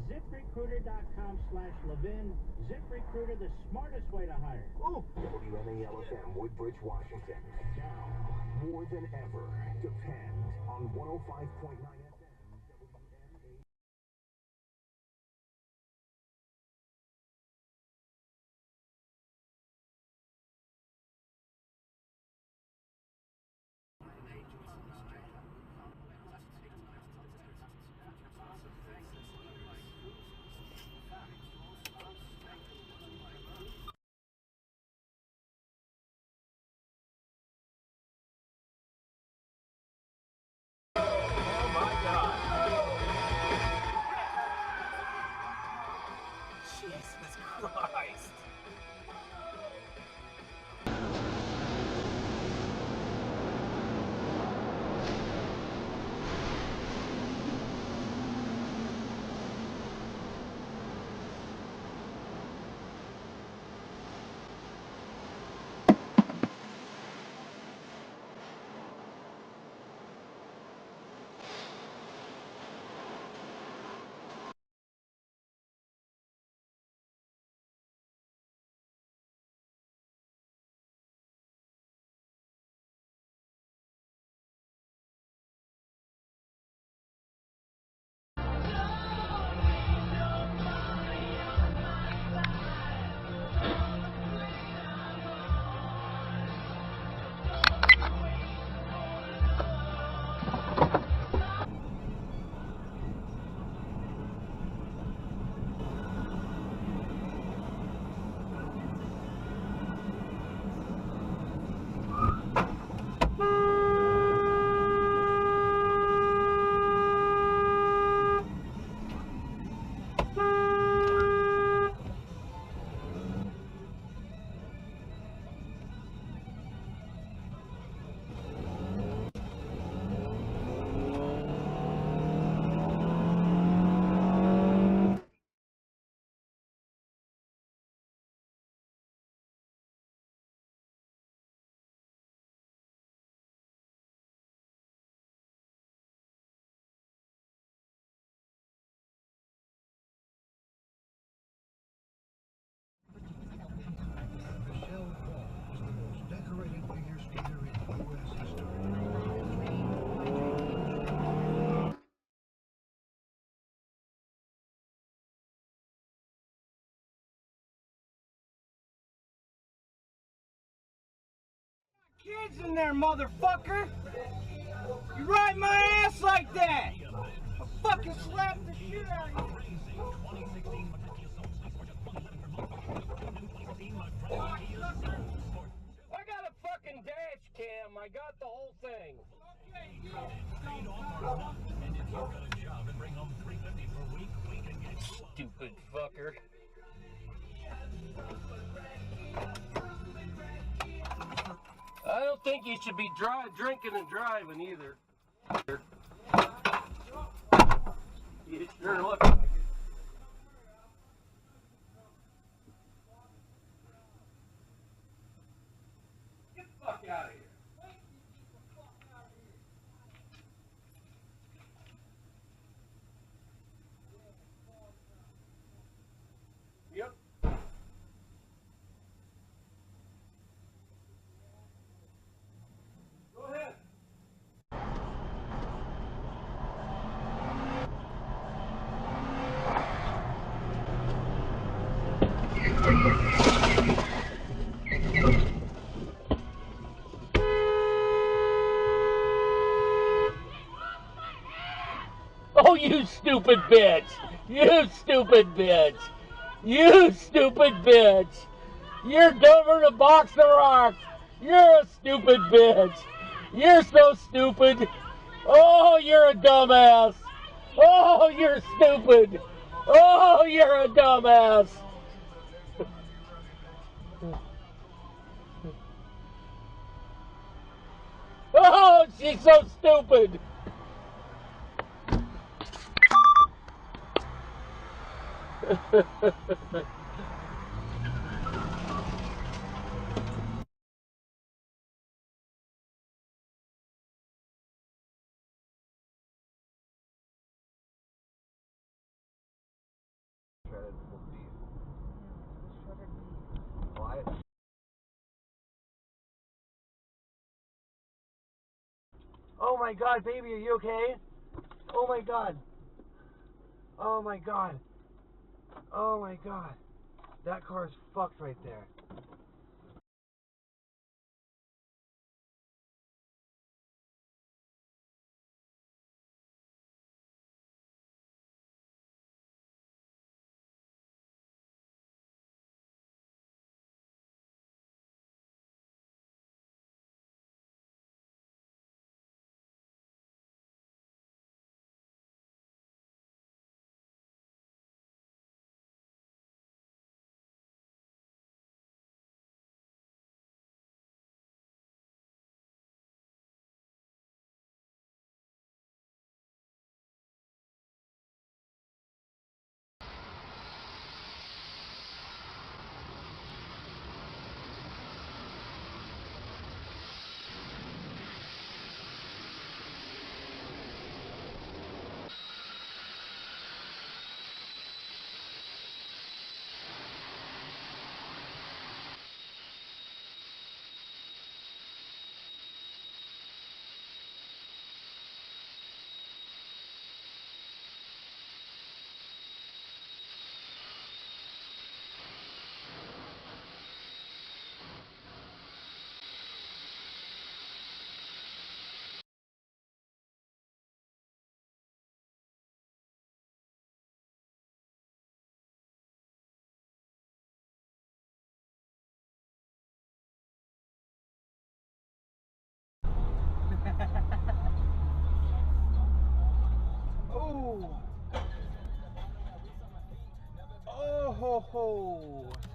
ZipRecruiter.com/Levin. ZipRecruiter, the smartest way to hire. Ooh. WMAL-FM, Woodbridge, Washington. Now, more than ever, depend on 105.9 FM. Jesus Christ. Kids in there, motherfucker! You ride my ass like that! I'll fucking slap the shit out of you! I got a fucking dash cam. I got the whole thing. Stupid fucker. I don't think you should be drinking and driving either. You sure look like it. Get the fuck out of here. Yep. Go ahead. Oh, you stupid bitch! You stupid bitch! You stupid bitch! You're dumber than a box of rocks! You're a stupid bitch! You're so stupid! Oh, you're a dumbass! Oh, you're stupid! Oh, you're a dumbass! Oh, she's so stupid! Oh my God, baby, are you okay? Oh my God. Oh my God. Oh my God. That car is fucked right there. Oh! Oh ho ho!